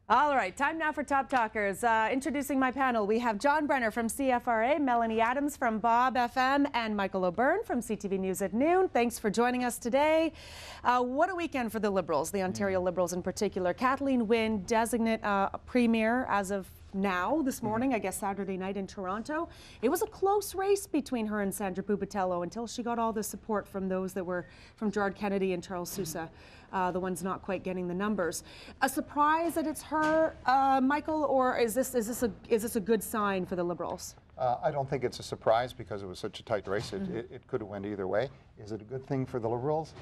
All right, time now for Top Talkers. Introducing my panel, we have John Brenner from CFRA, Melanie Adams from Bob FM, and Michael O'Byrne from CTV News at Noon. Thanks for joining us today. What a weekend for the Liberals, the Ontario Liberals in particular. Kathleen Wynne, designate Premier as of now, this morning, I guess Saturday night in Toronto. It was a close race between her and Sandra Pupatello until she got all the support from those that were from Gerard Kennedy and Charles Sousa, the ones not quite getting the numbers. A surprise that it's her, Michael, or is this a good sign for the Liberals? I don't think it's a surprise because it was such a tight race. It could have went either way. Is it a good thing for the Liberals?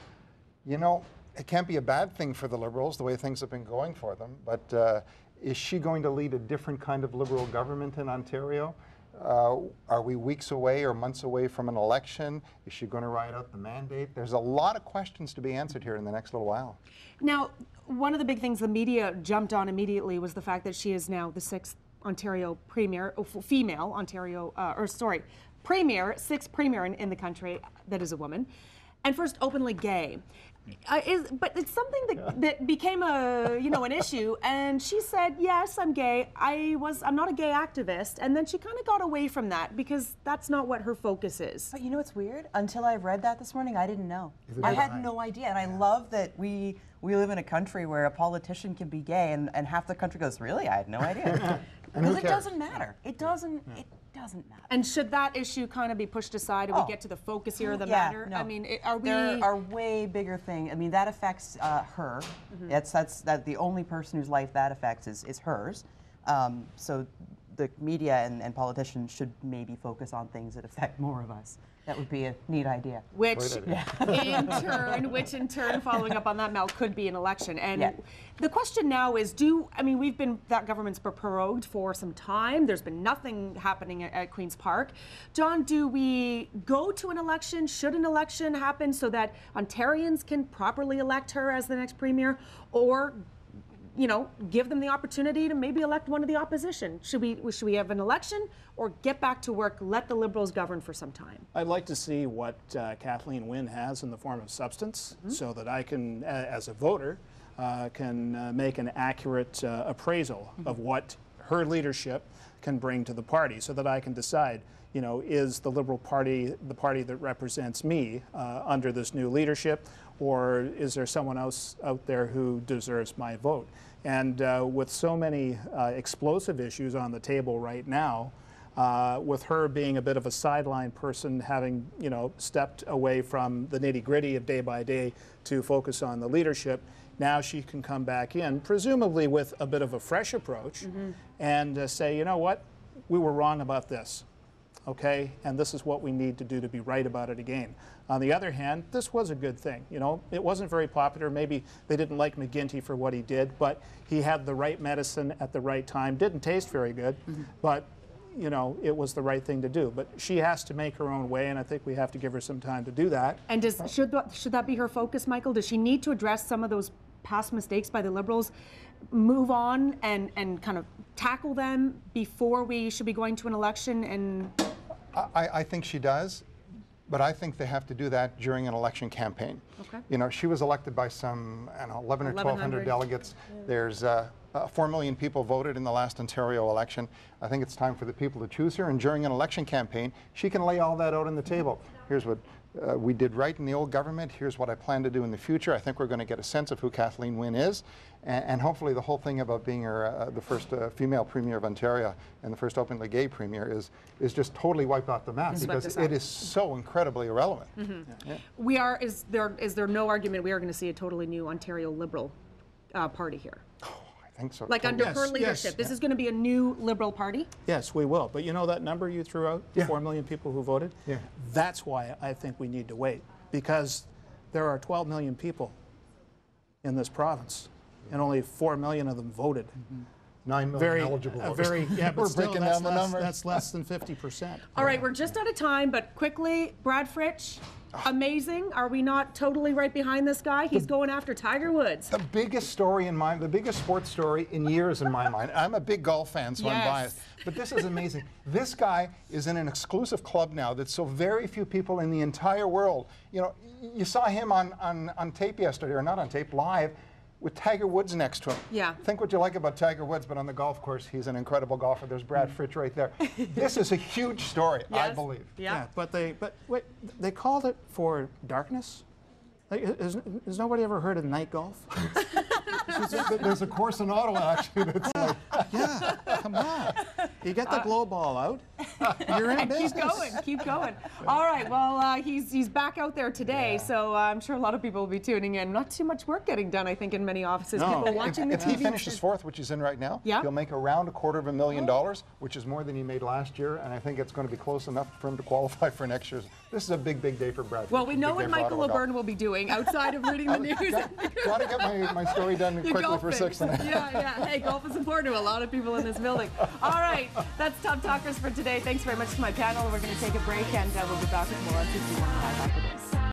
You know, it can't be a bad thing for the Liberals the way things have been going for them, but is she going to lead a different kind of Liberal government in Ontario? Are we weeks away or months away from an election? Is she going to ride out the mandate? There's a lot of questions to be answered here in the next little while. Now, one of the big things the media jumped on immediately was the fact that she is now the sixth Ontario Premier, female Ontario, Premier, sixth Premier in the country that is a woman, and first openly gay. But it's something that became an issue, and she said, yes, I'm gay. I'm not a gay activist, and then she kind of got away from that because that's not what her focus is. But you know what's weird? Until I read that this morning, I didn't know. I had no idea, and I love that we live in a country where a politician can be gay, and half the country goes, really? I had no idea. Because it doesn't matter. It doesn't matter. And should that issue kind of be pushed aside and we get to the focus here of the matter? No. I mean, there are way bigger things. I mean, that affects her. That's the only person whose life that affects is hers. So the media and politicians should maybe focus on things that affect more of us. That would be a neat idea. Which in turn, following up on that, Mel, could be an election. And the question now is, that government's been prorogued for some time. There's been nothing happening at Queen's Park. John, do we go to an election? Should an election happen so that Ontarians can properly elect her as the next Premier? Or give them the opportunity to maybe elect one of the opposition? Should we have an election or get back to work, let the Liberals govern for some time? I'd like to see what Kathleen Wynne has in the form of substance so that I can, as a voter, can make an accurate appraisal of what her leadership can bring to the party so that I can decide, is the Liberal Party the party that represents me under this new leadership, or is there someone else out there who deserves my vote? And with so many explosive issues on the table right now, with her being a bit of a sideline person, having stepped away from the nitty-gritty of day by day to focus on the leadership, now she can come back in, presumably with a bit of a fresh approach, and say, you know what, we were wrong about this. Okay, and this is what we need to do to be right about it again. On the other hand, this was a good thing. It wasn't very popular. Maybe they didn't like McGuinty for what he did, but he had the right medicine at the right time. Didn't taste very good, but it was the right thing to do. But she has to make her own way, and I think we have to give her some time to do that. And should that be her focus, Michael? Does she need to address some of those past mistakes by the Liberals, move on and kind of tackle them before we should be going to an election? And I think she does, but I think they have to do that during an election campaign. Okay. She was elected by some 11 or 1,200 delegates. There's 4 million people voted in the last Ontario election. I think it's time for the people to choose her, and during an election campaign, she can lay all that out on the table. Here's what we did right in the old government. Here's what I plan to do in the future. I think we're going to get a sense of who Kathleen Wynne is, and hopefully the whole thing about being the first female Premier of Ontario and the first openly gay Premier is just totally wiped off the map because it is so incredibly irrelevant. Is there no argument we are going to see a totally new Ontario Liberal Party here? I think so. Like under her leadership, this is going to be a new Liberal Party? Yes, we will. But that number you threw out, 4 million people who voted? That's why I think we need to wait, because there are 12 million people in this province, and only 4 million of them voted. 9 million eligible voters. But we're still, breaking down the numbers. That's less than 50%. All right, we're just out of time, but quickly, Brad Fritsch, amazing. Are we not totally right behind this guy? He's going after Tiger Woods. The biggest story in the biggest sports story in years in my mind. I'm a big golf fan, so I'm biased. But this is amazing. This guy is in an exclusive club now that so very few people in the entire world, you saw him on tape yesterday, or not on tape, live, with Tiger Woods next to him. Yeah. Think what you like about Tiger Woods, but on the golf course, he's an incredible golfer. There's Brad Fritz right there. This is a huge story, I Yes. believe. Yeah. But wait, they called it for darkness? Like, has nobody ever heard of night golf? There's a course in Ottawa, actually, that's like... Yeah, come on. You get the glow ball out, you're in business. Keep going. All right, well, he's back out there today, so I'm sure a lot of people will be tuning in. Not too much work getting done, I think, in many offices. No. People watching the If TV. he finishes fourth, which he's in right now, Yeah. he'll make around $250,000, which is more than he made last year, and I think it's going to be close enough for him to qualify for next year's. This is a big, big day for Brad. Well, we know what Michael O'Byrne will be doing outside of reading the news. Got to get my story done quickly for 6 tonight. Yeah. Hey, golf is important to a lot of people in this building. All right, that's Top Talkers for today. Thanks very much to my panel. We're going to take a break, and we'll be back with more on 51 Live after this.